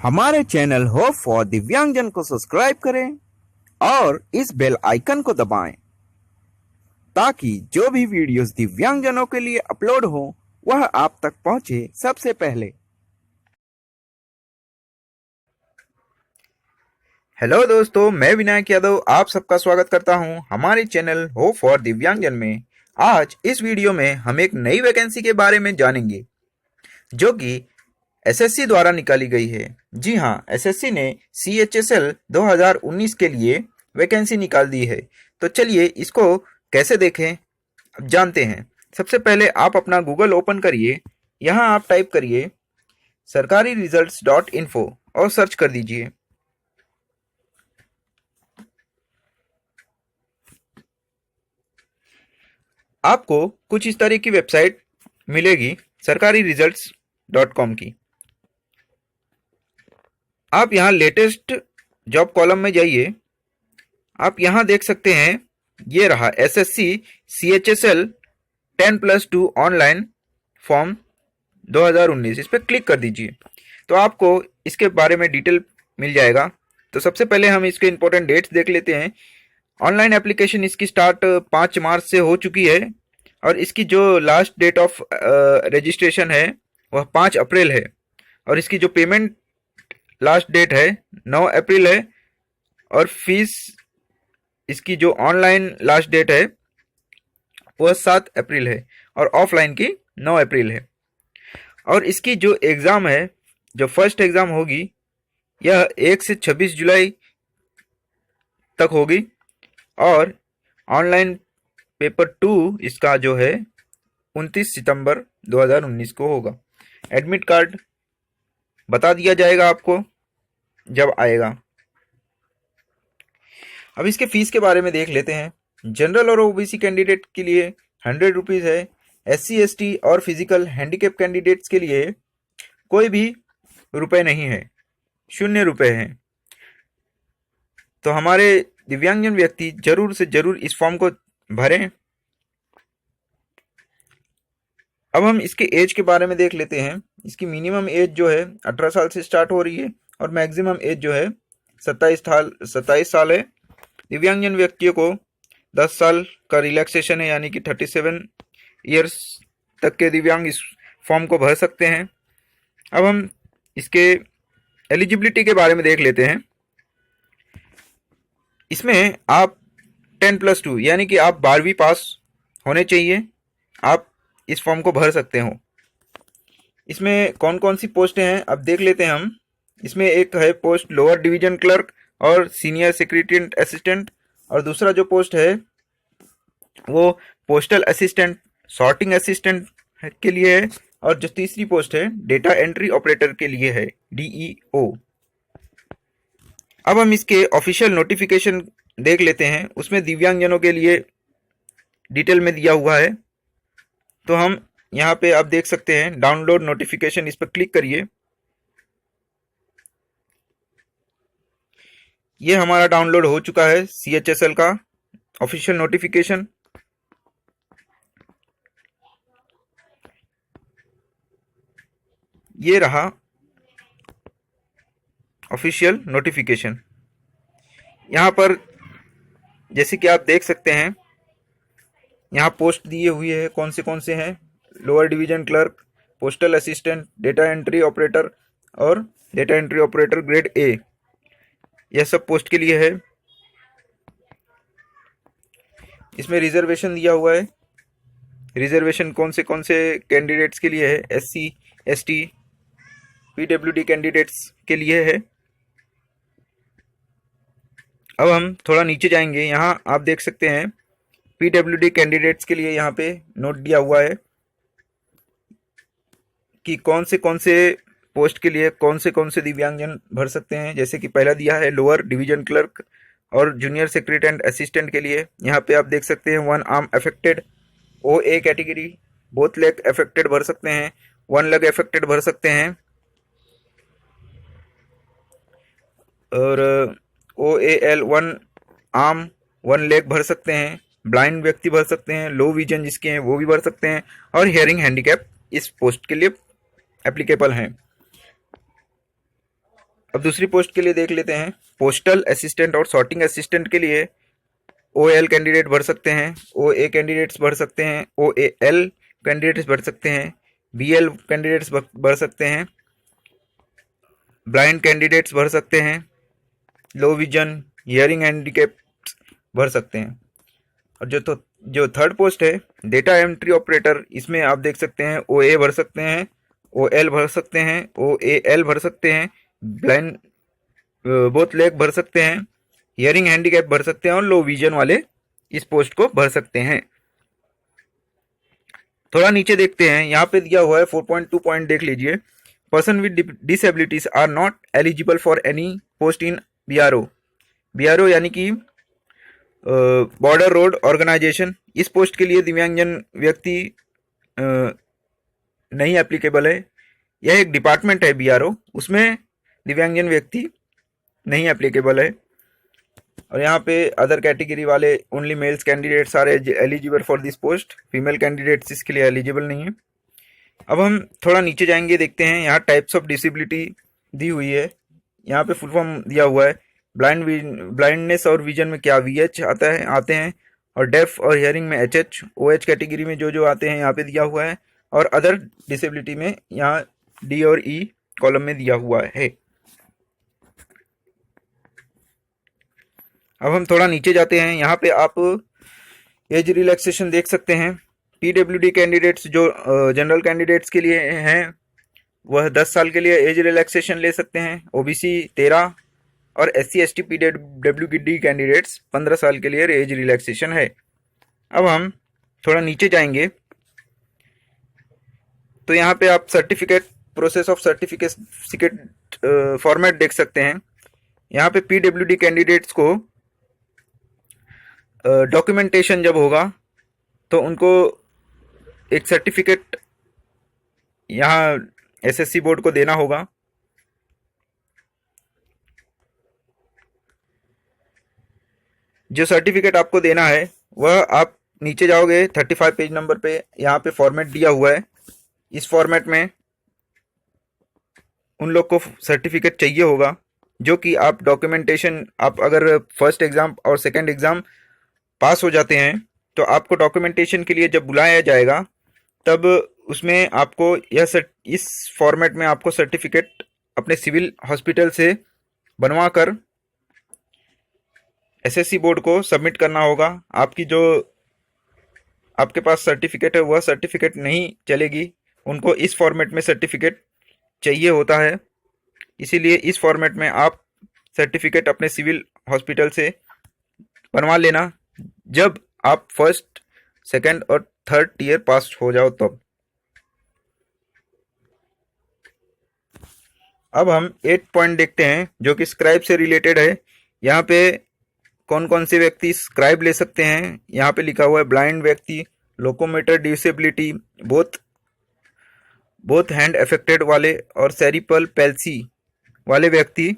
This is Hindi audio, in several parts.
हमारे चैनल होप फॉर दिव्यांगजन को सब्सक्राइब करें और इस बेल आइकन को दबाएं ताकि जो भी वीडियोस दिव्यांगजनों के लिए अपलोड हो वह आप तक पहुंचे सबसे पहले। हेलो दोस्तों, मैं विनायक यादव आप सबका स्वागत करता हूं हमारे चैनल होप फॉर दिव्यांगजन में। आज इस वीडियो में हम एक नई वैकेंसी के बारे में जानेंगे जो कि एसएससी द्वारा निकाली गई है। जी हाँ, एसएससी ने CHSL 2019 के लिए वैकेंसी निकाल दी है। तो चलिए इसको कैसे देखें अब जानते हैं। सबसे पहले आप अपना गूगल ओपन करिए, यहाँ आप टाइप करिए सरकारी results.info और सर्च कर दीजिए। आपको कुछ इस तरह की वेबसाइट मिलेगी सरकारी results.com की। आप यहाँ लेटेस्ट जॉब कॉलम में जाइए, आप यहाँ देख सकते हैं ये रहा SSC CHSL 10+2 ऑनलाइन फॉर्म 2019। इस पर क्लिक कर दीजिए तो आपको इसके बारे में डिटेल मिल जाएगा। तो सबसे पहले हम इसके इम्पोर्टेंट डेट्स देख लेते हैं। ऑनलाइन एप्लीकेशन इसकी स्टार्ट 5 मार्च से हो चुकी है और इसकी जो लास्ट डेट ऑफ रजिस्ट्रेशन है वह 5 अप्रैल है और इसकी जो पेमेंट लास्ट डेट है 9 अप्रैल है और फीस इसकी जो ऑनलाइन लास्ट डेट है वह 7 अप्रैल है और ऑफलाइन की 9 अप्रैल है। और इसकी जो एग्ज़ाम है, जो फर्स्ट एग्ज़ाम होगी, यह 1 से 26 जुलाई तक होगी और ऑनलाइन पेपर 2 इसका जो है 29 सितंबर 2019 को होगा। एडमिट कार्ड बता दिया जाएगा आपको जब आएगा। अब इसके फीस के बारे में देख लेते हैं। जनरल और ओबीसी कैंडिडेट के लिए 100 रुपीज़ है। SC ST और फिजिकल हैंडीकैप कैंडिडेट्स के लिए कोई भी रुपए नहीं है, 0 रुपए हैं। तो हमारे दिव्यांगजन व्यक्ति जरूर से जरूर इस फॉर्म को भरें। अब हम इसके एज के बारे में देख लेते हैं। इसकी मिनिमम एज जो है 18 साल से स्टार्ट हो रही है और मैक्सिमम एज जो है 27 साल है। दिव्यांगजन व्यक्तियों को 10 साल का रिलैक्सेशन है, यानी कि 37 ईयर्स तक के दिव्यांग इस फॉर्म को भर सकते हैं। अब हम इसके एलिजिबिलिटी के बारे में देख लेते हैं। इसमें आप 10+2 यानी कि आप 12वीं पास होने चाहिए, आप इस फॉर्म को भर सकते हो। इसमें कौन कौन सी पोस्टें हैं अब देख लेते हैं हम। इसमें एक है पोस्ट लोअर डिवीजन क्लर्क और सीनियर सेक्रेटरीट असिस्टेंट, और दूसरा जो पोस्ट है वो पोस्टल असिस्टेंट, सॉर्टिंग असिस्टेंट के लिए है, और जो तीसरी पोस्ट है डेटा एंट्री ऑपरेटर के लिए है, DEO। अब हम इसके ऑफिशियल नोटिफिकेशन देख लेते हैं। उसमें दिव्यांगजनों के लिए डिटेल में दिया हुआ है। तो हम यहाँ पे आप देख सकते हैं डाउनलोड नोटिफिकेशन, इस पर क्लिक करिए। ये हमारा डाउनलोड हो चुका है CHSL का ऑफिशियल नोटिफिकेशन। ये रहा ऑफिशियल नोटिफिकेशन। यहाँ पर जैसे कि आप देख सकते हैं यहाँ पोस्ट दिए हुए हैं, कौन से हैं। Lower division clerk, postal assistant, data entry operator और data entry operator grade A, यह सब पोस्ट के लिए है। इसमें रिजर्वेशन दिया हुआ है। रिजर्वेशन कौन से कैंडिडेट्स के लिए है, SC ST PWD कैंडिडेट्स के लिए है। अब हम थोड़ा नीचे जाएंगे, यहाँ आप देख सकते हैं PWD कैंडिडेट्स के लिए यहाँ पे नोट दिया हुआ है कि कौन से पोस्ट के लिए कौन से दिव्यांगजन भर सकते हैं। जैसे कि पहला दिया है लोअर डिवीजन क्लर्क और जूनियर सेक्रेटरीट असिस्टेंट के लिए। यहाँ पे आप देख सकते हैं 1 arm affected, OA category, both leg affected भर सकते हैं, 1 लेग अफेक्टेड भर सकते हैं, और OAL 1 आर्म 1 लेग भर सकते हैं। ब्लाइंड व्यक्ति भर सकते हैं, लो विजन जिसके हैं वो भी भर सकते हैं, और हियरिंग हैंडीकैप इस पोस्ट के लिए एप्लीकेबल हैं। अब दूसरी पोस्ट के लिए देख लेते हैं। पोस्टल असिस्टेंट और सॉर्टिंग असिस्टेंट के लिए OL कैंडिडेट भर सकते हैं, OA कैंडिडेट्स भर सकते हैं, OAL कैंडिडेट्स भर सकते हैं, BL कैंडिडेट्स भर सकते हैं, ब्लाइंड कैंडिडेट्स भर सकते हैं, लो विजन, हियरिंग हैंडीकैप भर सकते हैं। और जो थर्ड पोस्ट है डेटा एंट्री ऑपरेटर, इसमें आप देख सकते हैं OA भर सकते हैं, OL भर सकते हैं, OAL भर सकते हैं, ब्लाइंड बोथ लेग भर सकते हैं, हियरिंग हैंडीकैप भर सकते हैं और लो विजन वाले इस पोस्ट को भर सकते हैं। थोड़ा नीचे देखते हैं, यहाँ पे दिया हुआ है 4.2 पॉइंट देख लीजिए। Person with disabilities are not eligible for any post in BRO। BRO यानी कि बॉर्डर रोड ऑर्गेनाइजेशन। इस पोस्ट के लिए दिव्यांगजन व्यक्ति नहीं एप्लीकेबल है। यह एक डिपार्टमेंट है BRO, उसमें दिव्यांगजन व्यक्ति नहीं एप्लीकेबल है। और यहाँ पे अदर कैटेगरी वाले only males candidates are eligible for this post, female candidates इसके लिए एलिजिबल नहीं है। अब हम थोड़ा नीचे जाएंगे, देखते हैं यहाँ टाइप्स ऑफ डिसेबिलिटी दी हुई है। यहाँ पे फुल फॉर्म दिया हुआ है। ब्लाइंडनेस और विजन में क्या VH आते हैं, और डेफ और हियरिंग में HH, OH कैटेगरी में जो आते हैं यहाँ पे दिया हुआ है, और अदर डिसेबिलिटी में यहाँ D और E कॉलम में दिया हुआ है। अब हम थोड़ा नीचे जाते हैं, यहाँ पे आप एज रिलैक्सेशन देख सकते हैं। PWD कैंडिडेट्स जो जनरल कैंडिडेट्स के लिए हैं वह 10 साल के लिए एज रिलैक्सेशन ले सकते हैं, OBC 13 और SC/ST PWD कैंडिडेट्स 15 साल के लिए एज रिलैक्सेशन है। अब हम थोड़ा नीचे जाएंगे तो यहाँ पे आप certificate, process of certificate format देख सकते हैं। यहाँ पे PWD कैंडिडेट्स को डॉक्यूमेंटेशन जब होगा तो उनको एक सर्टिफिकेट यहाँ SSC बोर्ड को देना होगा। जो सर्टिफिकेट आपको देना है वह आप नीचे जाओगे 35 पेज नंबर पे, यहाँ पे फॉर्मेट दिया हुआ है। इस फॉर्मेट में उन लोग को सर्टिफिकेट चाहिए होगा जो कि आप डॉक्यूमेंटेशन, आप अगर फर्स्ट एग्ज़ाम और सेकंड एग्ज़ाम पास हो जाते हैं तो आपको डॉक्यूमेंटेशन के लिए जब बुलाया जाएगा तब उसमें आपको इस फॉर्मेट में आपको सर्टिफिकेट अपने सिविल हॉस्पिटल से बनवा कर SSC बोर्ड को सबमिट करना होगा। आपकी जो आपके पास सर्टिफिकेट है वह सर्टिफिकेट नहीं चलेगी, उनको इस फॉर्मेट में सर्टिफिकेट चाहिए होता है। इसीलिए इस फॉर्मेट में आप सर्टिफिकेट अपने सिविल हॉस्पिटल से बनवा लेना जब आप फर्स्ट, सेकंड और थर्ड ईयर पास हो जाओ तब। अब हम 8 पॉइंट देखते हैं जो कि स्क्राइब से रिलेटेड है। यहाँ पे कौन कौन से व्यक्ति स्क्राइब ले सकते हैं, यहाँ पे लिखा हुआ है ब्लाइंड व्यक्ति, locomotor disability, both hand affected वाले और सेरिब्रल पैल्सी वाले व्यक्ति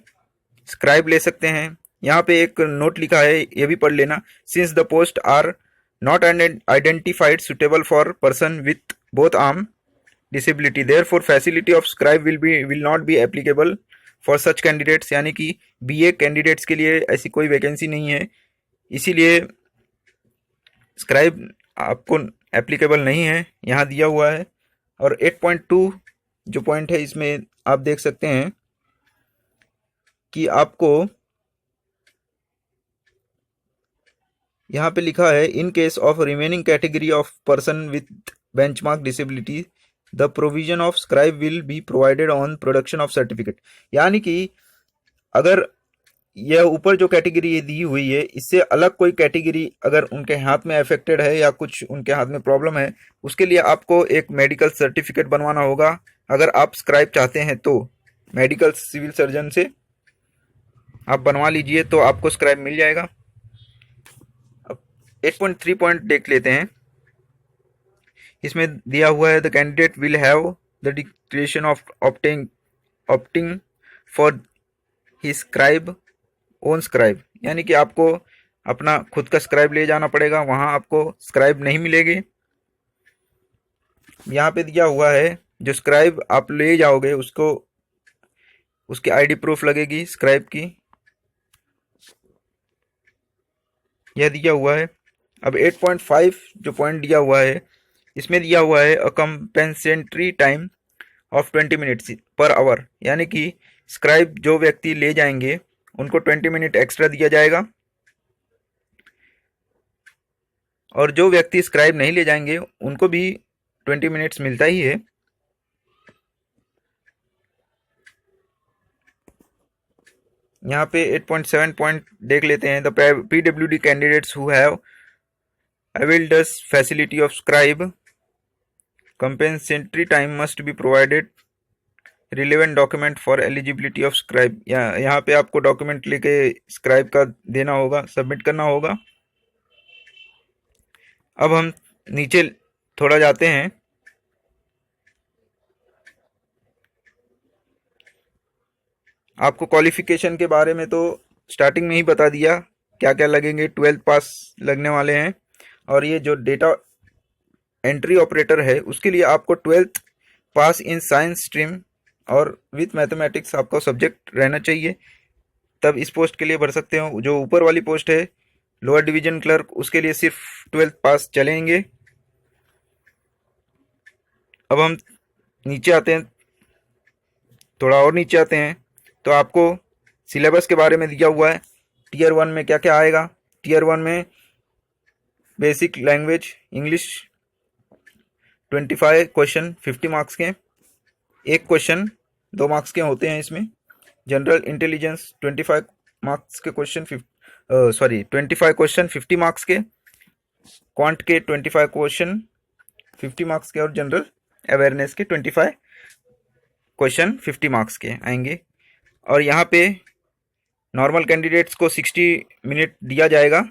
स्क्राइब ले सकते हैं। यहाँ पे एक नोट लिखा है, ये भी पढ़ लेना। Since the post are not identified suitable for person with both arm disability, therefore facility of scribe will not be applicable for such candidates. यानी कि BA कैंडिडेट्स के लिए ऐसी कोई वैकेंसी नहीं है, इसीलिए स्क्राइब आपको एप्लीकेबल नहीं है, यहाँ दिया हुआ है। और 8.2 जो पॉइंट है इसमें आप देख सकते हैं कि आपको यहाँ पे लिखा है in case of remaining category of person with benchmark disability the provision of scribe will be provided on production of certificate. यानी कि अगर यह ऊपर जो कैटेगरी दी हुई है इससे अलग कोई कैटेगरी अगर उनके हाथ में अफेक्टेड है या कुछ उनके हाथ में प्रॉब्लम है, उसके लिए आपको एक मेडिकल सर्टिफिकेट बनवाना होगा। अगर आप स्क्राइब चाहते हैं तो मेडिकल सिविल सर्जन से आप बनवा लीजिए तो आपको स्क्राइब मिल जाएगा। अब 8.3 पॉइंट देख लेते हैं। इसमें दिया हुआ है the candidate will have the declaration of opting for he scribe own scribe, यानी कि आपको अपना खुद का स्क्राइब ले जाना पड़ेगा, वहाँ आपको स्क्राइब नहीं मिलेगी। यहाँ पे दिया हुआ है जो स्क्राइब आप ले जाओगे उसको उसकी आईडी प्रूफ लगेगी स्क्राइब की, यह दिया हुआ है। अब 8.5 जो पॉइंट दिया हुआ है, इसमें दिया हुआ है a compensatory time of 20 minutes per hour, यानी कि स्क्राइब जो व्यक्ति ले जाएंगे उनको 20 मिनट एक्स्ट्रा दिया जाएगा, और जो व्यक्ति स्क्राइब नहीं ले जाएंगे उनको भी 20 मिनट्स मिलता ही है। यहाँ पे 8.7 पॉइंट देख लेते हैं। The PWD candidates who have availed this facility of scribe compensatory time must be provided relevant document for eligibility of scribe। यहाँ पे आपको डॉक्यूमेंट लेके स्क्राइब का देना होगा, सबमिट करना होगा। अब हम नीचे थोड़ा जाते हैं। आपको क्वालिफिकेशन के बारे में तो स्टार्टिंग में ही बता दिया, क्या क्या लगेंगे। 12th पास लगने वाले हैं, और ये जो डेटा एंट्री ऑपरेटर है उसके लिए आपको 12th pass in science stream और विथ मैथमेटिक्स आपका सब्जेक्ट रहना चाहिए, तब इस पोस्ट के लिए भर सकते हो। जो ऊपर वाली पोस्ट है लोअर डिवीजन क्लर्क, उसके लिए सिर्फ 12th पास चलेंगे। अब हम नीचे आते हैं, थोड़ा और नीचे आते हैं, तो आपको सिलेबस के बारे में दिया हुआ है। टीयर 1 में क्या क्या आएगा। टीयर 1 में basic language English 25 question 50 marks के, एक क्वेश्चन 2 मार्क्स के होते हैं इसमें। जनरल इंटेलिजेंस 25 मार्क्स के क्वेश्चन 25 क्वेश्चन 50 मार्क्स के, क्वांट के 25 क्वेश्चन 50 मार्क्स के, और जनरल अवेयरनेस के 25 क्वेश्चन 50 मार्क्स के आएंगे। और यहाँ पे नॉर्मल कैंडिडेट्स को 60 मिनट दिया जाएगा,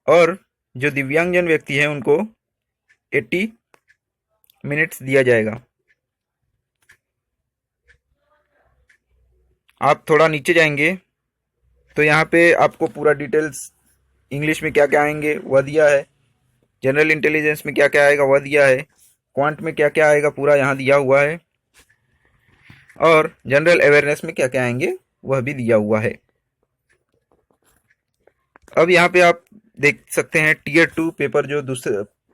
और जो दिव्यांगजन व्यक्ति हैं उनको 80 मिनट्स दिया जाएगा। आप थोड़ा नीचे जाएंगे तो यहाँ पे आपको पूरा डिटेल्स इंग्लिश में क्या क्या आएंगे वह दिया है, जनरल इंटेलिजेंस में क्या क्या आएगा वह दिया है, क्वांट में क्या क्या आएगा पूरा यहाँ दिया हुआ है, और जनरल अवेयरनेस में क्या क्या आएंगे वह भी दिया हुआ है। अब यहाँ पे आप देख सकते हैं टीयर 2 पेपर,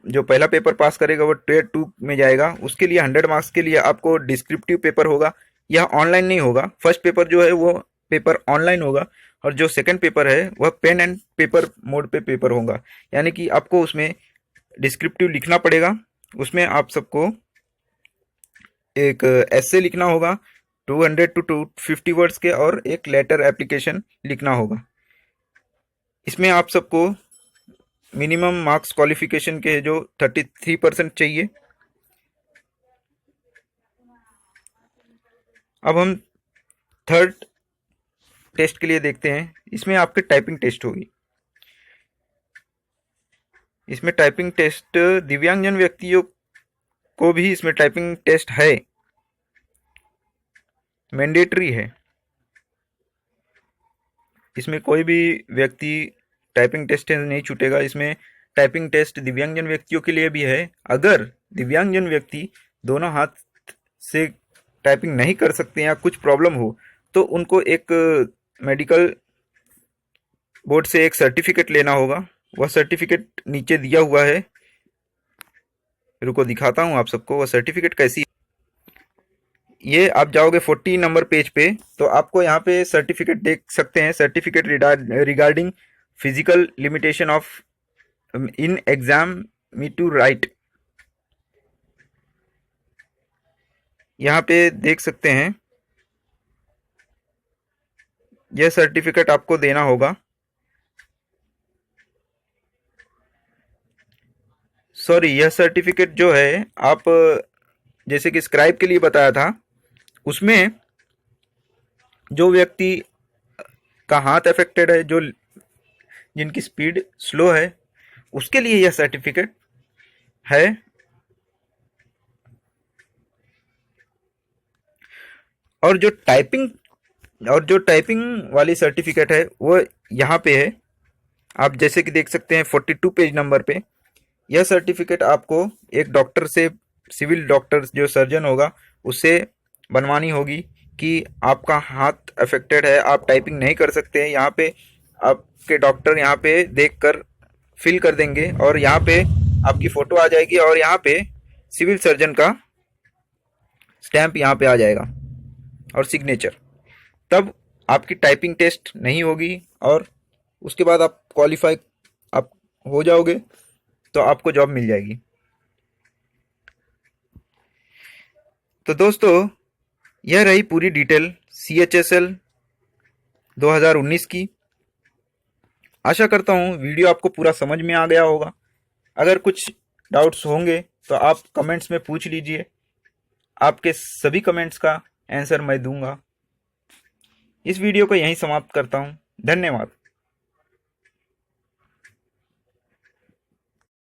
जो पहला पेपर पास करेगा वो टीयर 2 में जाएगा। उसके लिए 100 मार्क्स के लिए आपको डिस्क्रिप्टिव पेपर होगा, यह ऑनलाइन नहीं होगा। फर्स्ट पेपर जो है वो पेपर ऑनलाइन होगा, और जो सेकंड पेपर है वह पेन एंड पेपर मोड पे पेपर होगा, यानी कि आपको उसमें डिस्क्रिप्टिव लिखना पड़ेगा। उसमें आप सबको एक एसे लिखना होगा 200 to 250 वर्ड्स के, और एक लेटर एप्लीकेशन लिखना होगा। इसमें आप सबको मिनिमम मार्क्स क्वालिफिकेशन के जो 33% चाहिए। अब हम थर्ड टेस्ट के लिए देखते हैं। इसमें आपके टाइपिंग टेस्ट होगी। इसमें टाइपिंग टेस्ट दिव्यांगजन व्यक्तियों को भी इसमें टाइपिंग टेस्ट है, मैंडेटरी है। इसमें कोई भी व्यक्ति टाइपिंग टेस्ट से नहीं छूटेगा। इसमें टाइपिंग टेस्ट दिव्यांगजन व्यक्तियों के लिए भी है। अगर दिव्यांगजन व्यक्ति दोनों हाथ से टाइपिंग नहीं कर सकते या कुछ प्रॉब्लम हो तो उनको एक मेडिकल बोर्ड से एक सर्टिफिकेट लेना होगा। वह सर्टिफिकेट नीचे दिया हुआ है, रुको दिखाता हूँ आप सबको वह सर्टिफिकेट कैसी। ये आप जाओगे 40 नंबर पेज पे, तो आपको यहाँ पे सर्टिफिकेट देख सकते हैं। Certificate regarding physical limitation of in exam me to write, यहाँ पे देख सकते हैं। यह सर्टिफिकेट आपको देना होगा। सॉरी, यह सर्टिफिकेट जो है आप जैसे कि स्क्राइब के लिए बताया था, उसमें जो व्यक्ति का हाथ अफेक्टेड है, जो जिनकी स्पीड स्लो है, उसके लिए यह सर्टिफिकेट है। और जो टाइपिंग वाली सर्टिफिकेट है वो यहाँ पे है। आप जैसे कि देख सकते हैं 42 पेज नंबर पे। यह सर्टिफिकेट आपको एक डॉक्टर से, सिविल डॉक्टर जो सर्जन होगा उससे बनवानी होगी। कि आपका हाथ अफेक्टेड है, आप टाइपिंग नहीं कर सकते हैं, यहाँ पे आपके डॉक्टर यहाँ पे देखकर फिल कर देंगे और यहाँ पे आपकी फ़ोटो आ जाएगी और यहाँ पे सिविल सर्जन का स्टैंप यहाँ पे आ जाएगा और सिग्नेचर। तब आपकी टाइपिंग टेस्ट नहीं होगी और उसके बाद आप क्वालिफाई आप हो जाओगे तो आपको जॉब मिल जाएगी। तो दोस्तों, यह रही पूरी डिटेल CHSL 2019 की। आशा करता हूँ वीडियो आपको पूरा समझ में आ गया होगा। अगर कुछ डाउट्स होंगे तो आप कमेंट्स में पूछ लीजिए, आपके सभी कमेंट्स का आंसर मैं दूंगा। इस वीडियो को यहीं समाप्त करता हूँ। धन्यवाद।